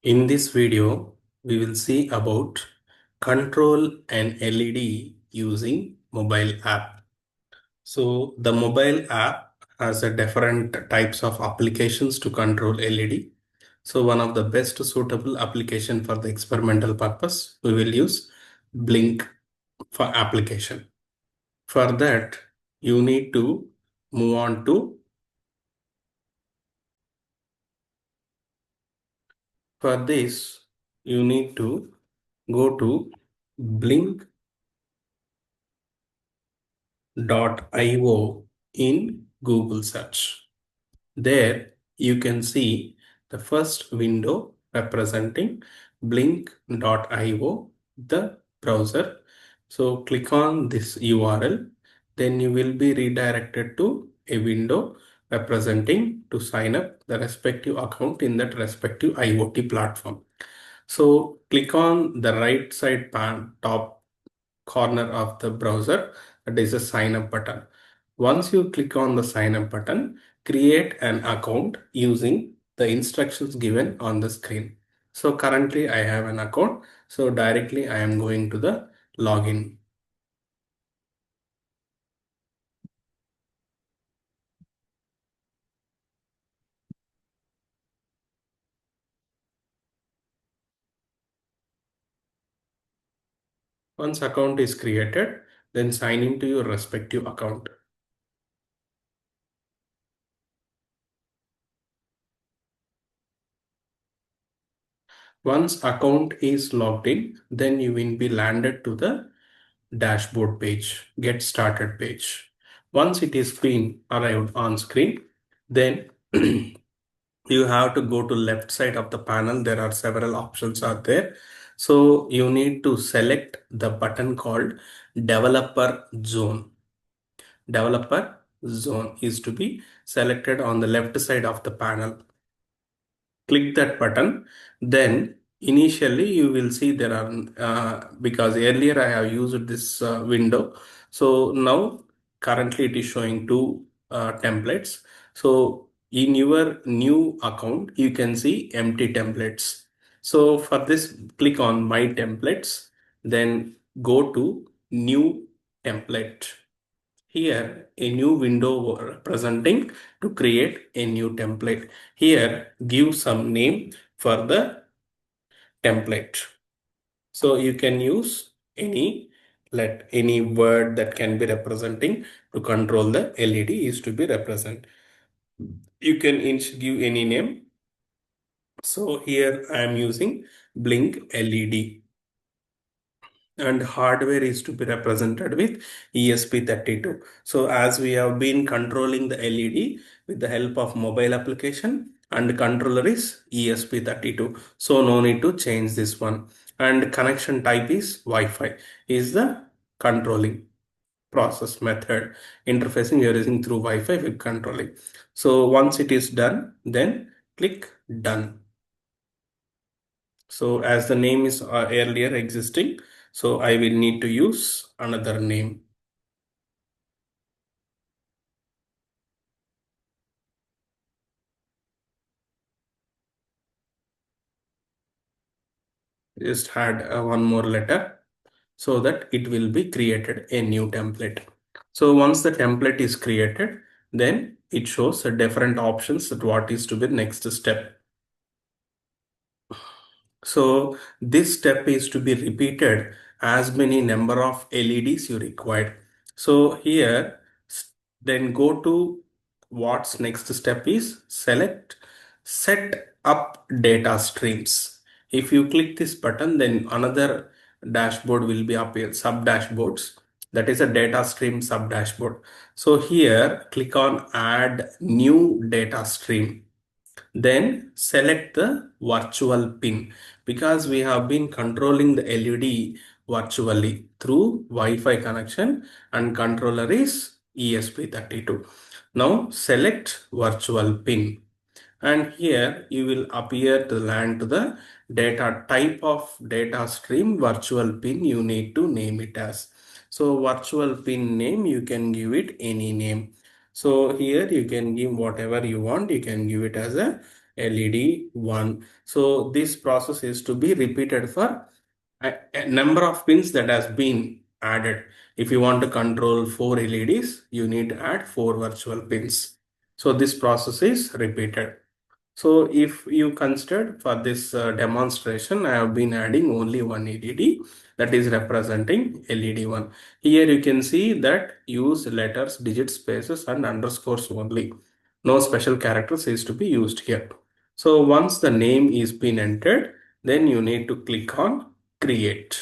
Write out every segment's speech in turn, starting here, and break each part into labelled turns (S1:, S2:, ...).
S1: In this video, we will see about control an LED using mobile app. So the mobile app has a different types of applications to control LED. So one of the best suitable application for the experimental purpose, we will use Blynk for application. For that, you need to move on to, for this, you need to go to Blynk .io in Google search. There you can see the first window representing blink.io, the browser. So click on this URL, then you will be redirected to a window representing to sign up the respective account in that respective IoT platform. So click on the right side top corner of the browser, that is a sign up button. Once you click on the sign up button, create an account using the instructions given on the screen. So currently I have an account, so directly I am going to the login. Once account is created, then sign into your respective account. Once account is logged in, then you will be landed to the dashboard page, get started page. Once it is been arrived on screen, then you have to go to left side of the panel. There are several options are there. So you need to select the button called developer zone. Developer zone is to be selected on the left side of the panel. Click that button, then initially you will see there are because earlier I have used this window, so now currently it is showing two templates. So in your new account you can see empty templates. So for this, click on my templates, then go to new template. Here, a new window representing to create a new template. Here, give some name for the template. So you can use any word that can be representing to control the LED is to be represent. You can give any name. So here I am using Blink LED. And hardware is to be represented with ESP32. So as we have been controlling the LED with the help of mobile application, and controller is ESP32. So no need to change this one. And connection type is Wi-Fi is the controlling process method. Interfacing we are using through Wi-Fi with controlling. So once it is done, then click done. So as the name is earlier existing, so I will need to use another name. Just add one more letter so that it will be created a new template. So once the template is created, then it shows different options that what is to be the next step. So this step is to be repeated as many number of LEDs you required. So here, then go to what's next step is select set up data streams. If you click this button, then another dashboard will be appear, sub dashboards. That is a data stream sub dashboard. So here, click on add new data stream. Then select the virtual pin because we have been controlling the LED virtually through Wi-Fi connection and controller is ESP32. Now select virtual pin and here you will appear to land to the data type of data stream virtual pin you need to name it as. So virtual pin name you can give it any name. So here you can give whatever you want. You can give it as a LED 1. So this process is to be repeated for a number of pins that has been added. If you want to control 4 LEDs, you need to add 4 virtual pins. So this process is repeated. So if you consider for this demonstration, I have been adding only one LED that is representing LED 1. Here you can see that use letters, digits, spaces and underscores only. No special characters is to be used here. So once the name is been entered, then you need to click on create.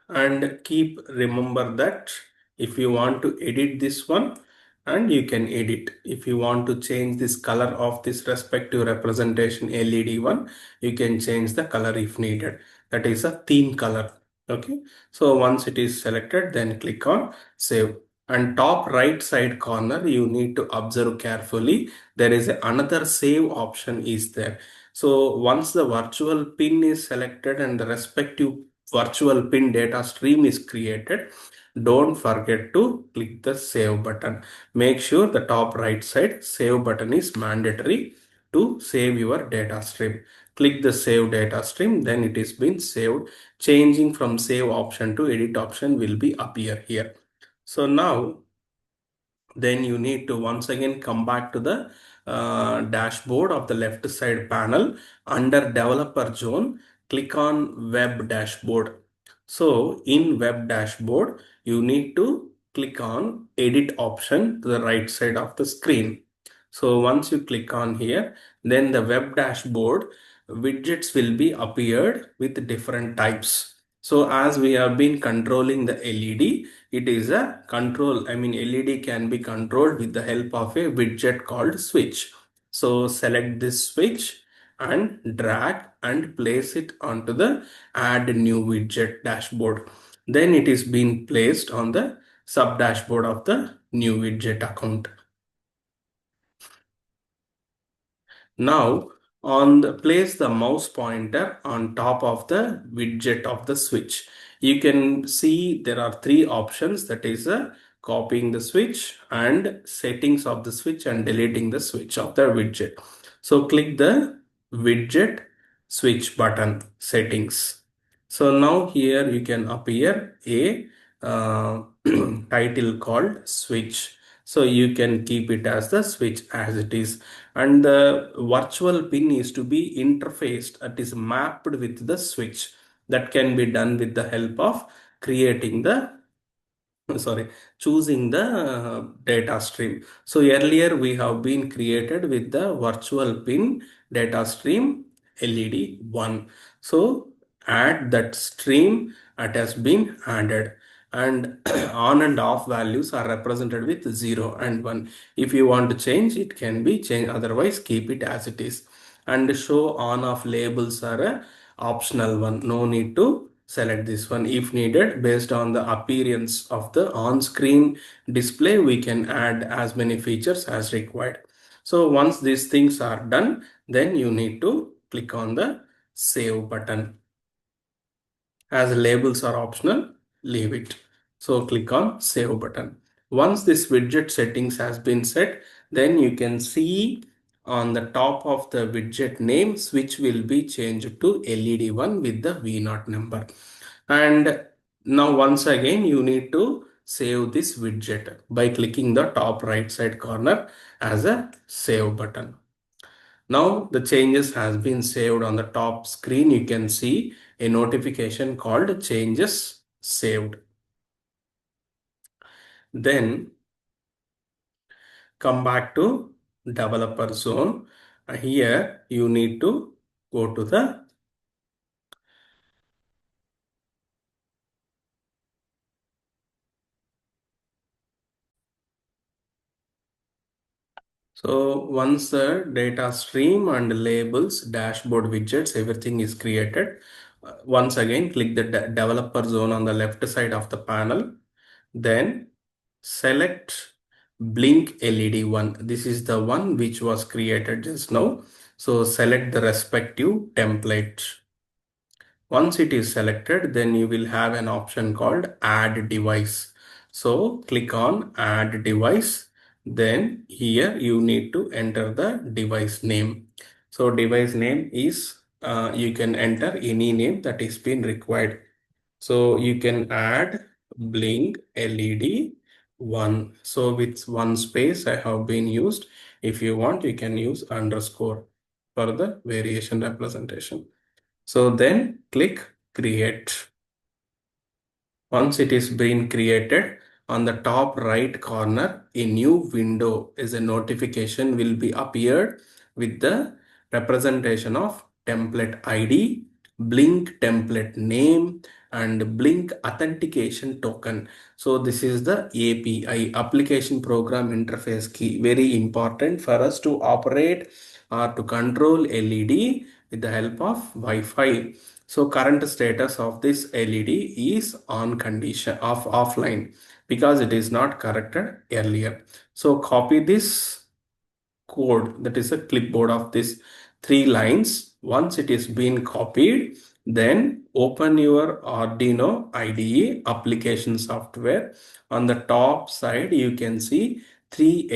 S1: And keep remember that if you want to edit this one, and you can edit. If you want to change this color of this respective representation LED one, you can change the color if needed. That is a theme color. Okay. So once it is selected, then click on save. And top right side corner, you need to observe carefully. There is another save option is there. So once the virtual pin is selected and the respective virtual pin data stream is created, don't forget to click the save button. Make sure the top right side save button is mandatory to save your data stream. Click the save data stream, then it is been saved. Changing from save option to edit option will be appear here. So now then you need to once again come back to the dashboard of the left side panel. Under developer zone, click on web dashboard. So in web dashboard, you need to click on edit option to the right side of the screen. So once you click on here, then the web dashboard widgets will be appeared with different types. So as we have been controlling the LED, it is a control. I mean, LED can be controlled with the help of a widget called switch. So select this switch and drag and place it onto the add new widget dashboard. Then it is being placed on the sub dashboard of the new widget account. Now place the mouse pointer on top of the widget of the switch. You can see there are three options, that is copying the switch and settings of the switch and deleting the switch of the widget. So click the widget switch button settings. So now here you can appear a title called switch. So you can keep it as the switch as it is, and the virtual pin is to be interfaced, it is mapped with the switch. That can be done with the help of creating the choosing the data stream. So earlier we have been created with the virtual pin data stream LED 1. So add that stream, it has been added, and on and off values are represented with 0 and 1. If you want to change, it can be changed, otherwise keep it as it is. And show on off labels are a optional one, no need to select this one. If needed, based on the appearance of the on-screen display, we can add as many features as required. So once these things are done, then you need to click on the save button. As labels are optional, leave it. So click on save button. Once this widget settings has been set, then you can see on the top of the widget name, switch will be changed to LED 1 with the V0 number. And now once again, you need to save this widget by clicking the top right side corner as a save button. Now the changes has been saved on the top screen. You can see a notification called changes saved. Then come back to developer zone. Here you need to go to the so once the data stream and labels, dashboard widgets, everything is created. Once again, click the developer zone on the left side of the panel. Then select Blynk LED 1. This is the one which was created just now. So select the respective template. Once it is selected, then you will have an option called add device. So click on add device. Then here you need to enter the device name. So device name is you can enter any name that is been required. So you can add blink LED 1. So with one space I have been used. If you want, you can use underscore for the variation representation. So then click create. Once it is been created, on the top right corner, a new window is a notification will be appeared with the representation of template ID, Blink template name, and Blink authentication token. So this is the API, application program interface key. Very important for us to operate or to control LED with the help of Wi-Fi. So current status of this LED is on condition of offline because it is not corrected earlier. So copy this code, that is a clipboard of this 3 lines. Once it is been copied, then open your Arduino IDE application software. On the top side, you can see 3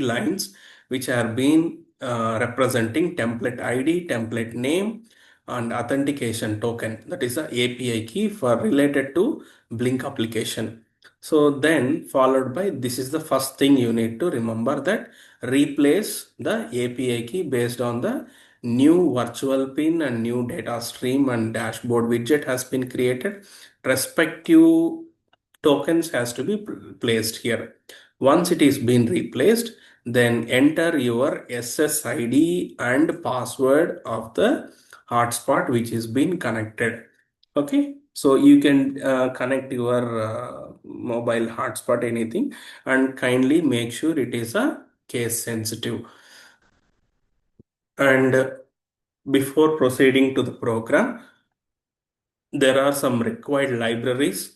S1: lines which are being representing template ID, template name, and authentication token. That is the API key for related to Blink application. So then followed by, this is the first thing you need to remember, that replace the API key based on the new virtual pin and new data stream and dashboard widget has been created. Respective tokens has to be placed here. Once it is been replaced, then enter your SSID and password of the hotspot which is been connected. Okay, so you can connect your mobile hotspot anything, and kindly make sure it is a case sensitive. And before proceeding to the program, there are some required libraries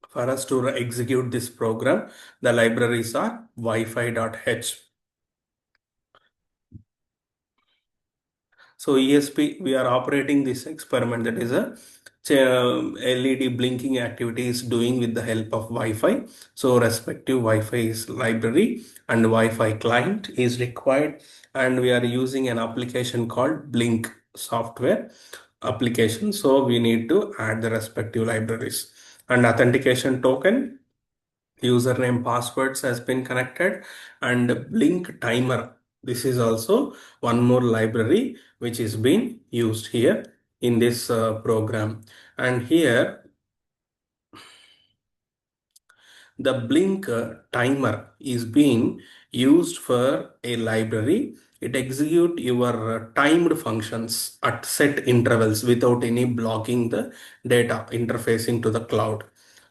S1: for us to execute this program. The libraries are wi-fi.h. So ESP, we are operating this experiment, that is a LED blinking activity is doing with the help of Wi-Fi. So respective Wi-Fi is library and Wi-Fi client is required, and we are using an application called Blink software application. So we need to add the respective libraries. And authentication token, username, passwords has been connected, and blink timer, this is also one more library which is being used here in this program. And here the blink timer is being used for a library. It execute your timed functions at set intervals without any blocking the data interfacing to the cloud.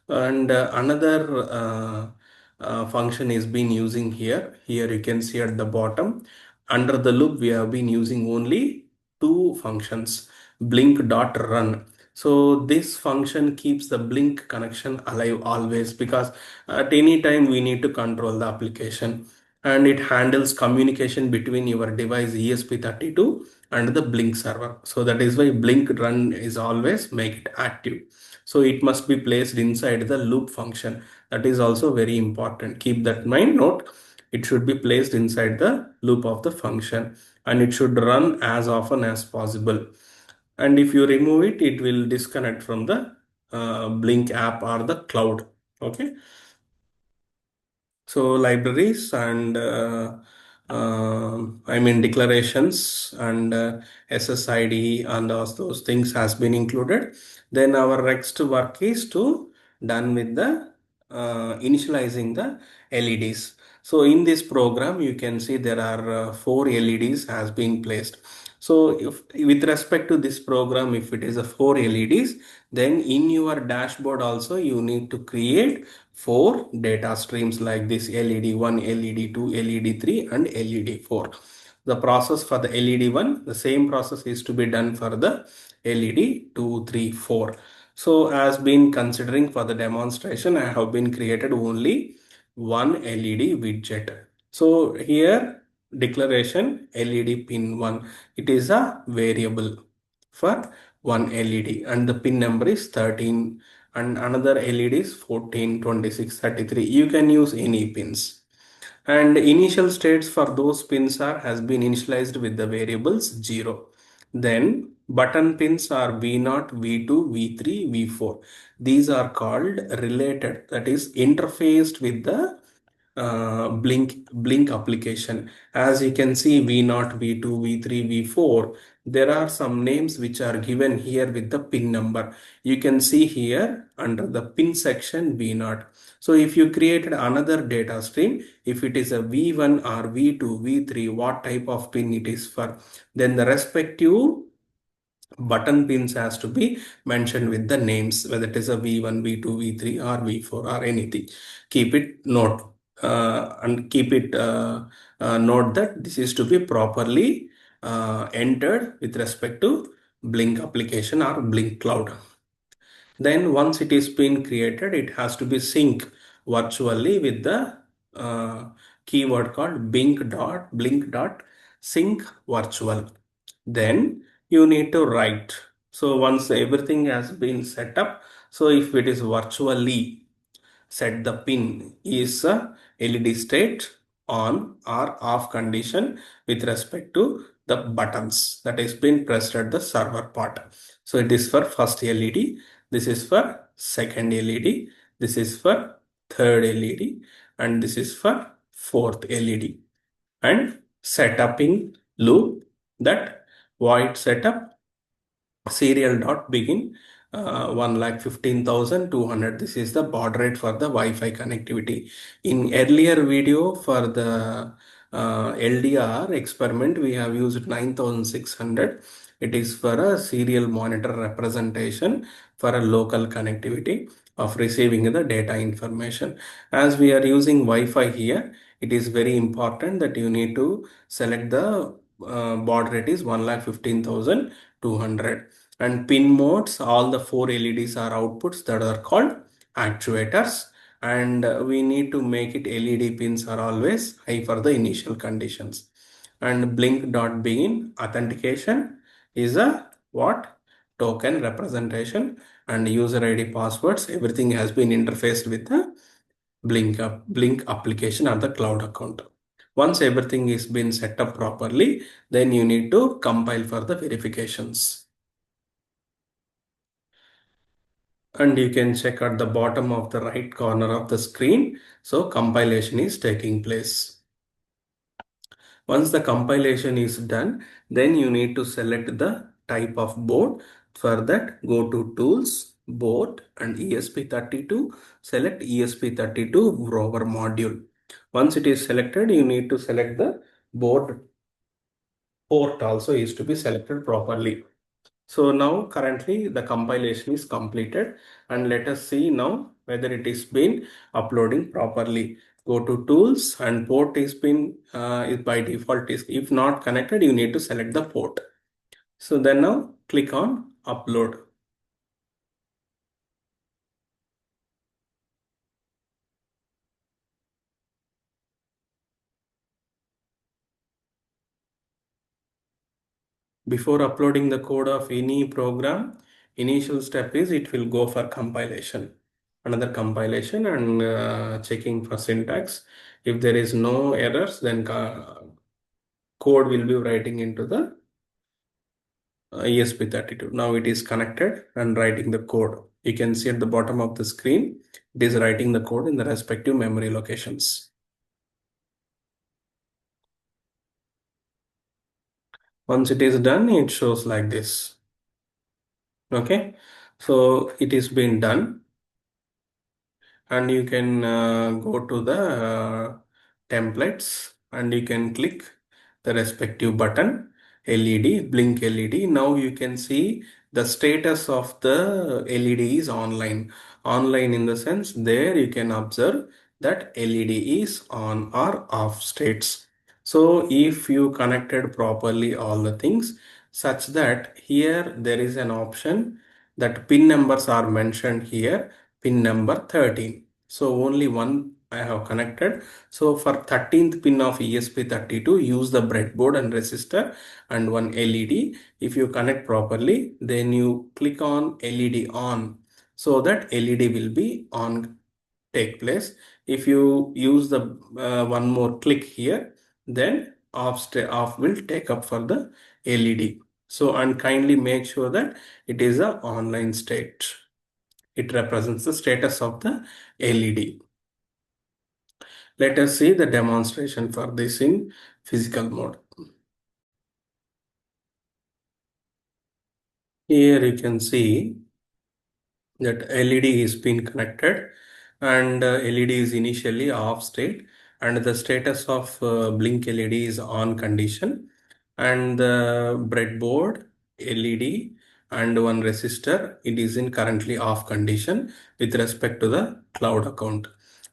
S1: And another function is been using here. Here you can see at the bottom, under the loop we have been using only two functions, blink dot run. So this function keeps the blink connection alive always, because at any time we need to control the application, and it handles communication between your device ESP32 and the blink server. So that is why blink run is always make it active. So it must be placed inside the loop function. That is also very important. Keep that mind note. It should be placed inside the loop of the function, and it should run as often as possible. And if you remove it, it will disconnect from the Blink app or the cloud. Okay. So libraries and I mean declarations and SSID and those things has been included. Then our next work is to done with the initializing the LEDs. So in this program, you can see there are 4 LEDs has been placed. So if with respect to this program, if it is a 4 LEDs, then in your dashboard also you need to create 4 data streams like this: LED1, LED2, LED3, and LED4. The process for the LED1, the same process is to be done for the LED2, 3, 4. So as been considering for the demonstration, I have been created only one LED widget. So here declaration LED pin 1, it is a variable for one LED, and the pin number is 13 and another LEDs 14, 26, 33. You can use any pins. And initial states for those pins are has been initialized with the variables 0. Then button pins are V0, V2, V3, V4. These are called related, that is interfaced with the Blynk application. As you can see, V0, V2, V3, V4, there are some names which are given here with the pin number. You can see here under the pin section V0. So if you created another data stream, if it is a V1 or V2, V3, what type of pin it is for, then the respective button pins has to be mentioned with the names, whether it is a V1, V2, V3 or V4 or anything. Keep it note and keep it note that this is to be properly entered with respect to Blynk application or Blynk cloud. Then once it is been created, it has to be sync virtually with the keyword called blink dot sync virtual. Then you need to write. So once everything has been set up, so if it is virtually set, the pin is a LED state on or off condition with respect to the buttons that is been pressed at the server part. So it is for first LED, this is for second LED, this is for third LED, and this is for fourth LED. And setup in loop, that void setup serial dot begin 1,15,200. This is the baud rate for the Wi-Fi connectivity. In earlier video for the LDR experiment, we have used 9,600. It is for a serial monitor representation for a local connectivity of receiving the data information. As we are using Wi-Fi here, it is very important that you need to select the baud rate is 1,15,200. And pin modes, all the four LEDs are outputs that are called actuators, and we need to make it LED pins are always high for the initial conditions. And blink dot begin authentication is a what token representation, and user ID passwords, everything has been interfaced with the Blynk application or the cloud account. Once everything is been set up properly, then you need to compile for the verifications. And you can check at the bottom of the right corner of the screen. So compilation is taking place. Once the compilation is done, then you need to select the type of board. For that, go to Tools, Board and ESP32. Select ESP32 rover module. Once it is selected, you need to select the board port also is to be selected properly. So now currently the compilation is completed, and let us see now whether it is been uploading properly. Go to tools, and port is been is by default is, if not connected, you need to select the port. So then now click on upload. Before uploading the code of any program, initial step is it will go for compilation. Another compilation and checking for syntax. If there is no errors, then code will be writing into the ESP32. Now it is connected and writing the code. You can see at the bottom of the screen, it is writing the code in the respective memory locations. Once it is done, it shows like this. Okay, so it is been done, and you can go to the templates, and you can click the respective button, LED, blink LED. Now you can see the status of the LED is online. Online in the sense there you can observe that LED is on or off states. So if you connected properly all the things, such that here there is an option that pin numbers are mentioned here, pin number 13. So only one I have connected. So for 13th pin of ESP32, use the breadboard and resistor and one LED. If you connect properly, then you click on LED on. so that LED will be on take place. If you use the one more click here, then off will take up for the LED. So, and kindly make sure that it is a online state. It represents the status of the LED. Let us see the demonstration for this in physical mode. Here you can see that LED is being connected, and LED is initially off state, and the status of blink LED is on condition, and the breadboard LED and one resistor, it is in currently off condition with respect to the cloud account.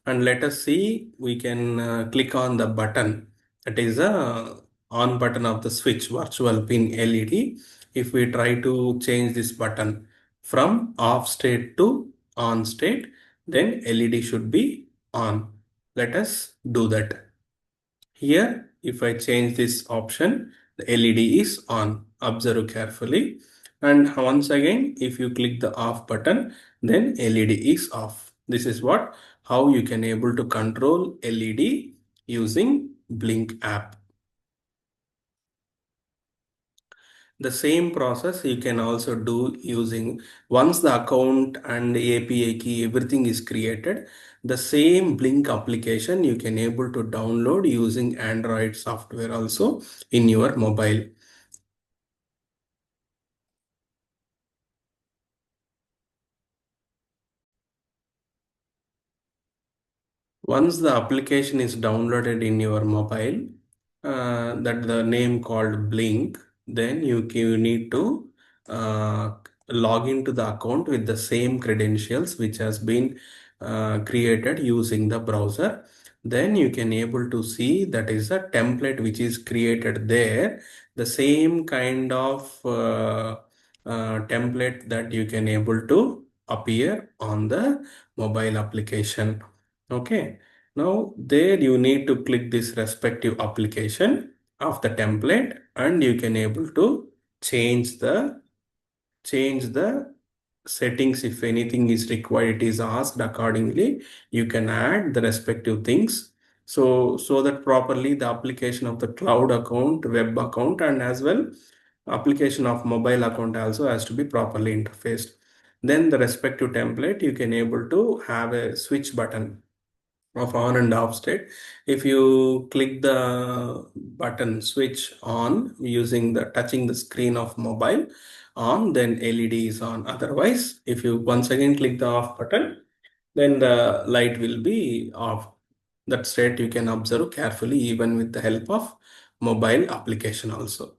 S1: And let us see, we can click on the button, that is a on button of the switch virtual pin LED. If we try to change this button from off state to on state, then LED should be on. Let us do that. Here, if I change this option, the LED is on. Observe carefully. And once again, if you click the off button, then LED is off. This is how you can able to control LED using Blynk app. The same process you can also do using, once the account and API key everything is created, the same Blynk application you can able to download using Android software also in your mobile. Once the application is downloaded in your mobile, that the name called Blynk, then you need to log into the account with the same credentials which has been created using the browser. Then you can able to see that is a template which is created there. The same kind of template that you can able to appear on the mobile application. Okay, now there you need to click this respective application of the template, and you can able to change the settings. If anything is required, it is asked accordingly. You can add the respective things. So that properly the application of the cloud account, web account, and as well application of mobile account also has to be properly interfaced. Then the respective template, you can able to have a switch button of on and off state. If you click the button switch on using the touching the screen of mobile on, then LED is on. Otherwise, if you once again click the off button, then the light will be off. That state you can observe carefully even with the help of mobile application also.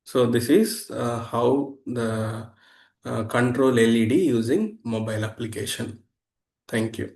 S1: So this is how the control LED using mobile application. Thank you.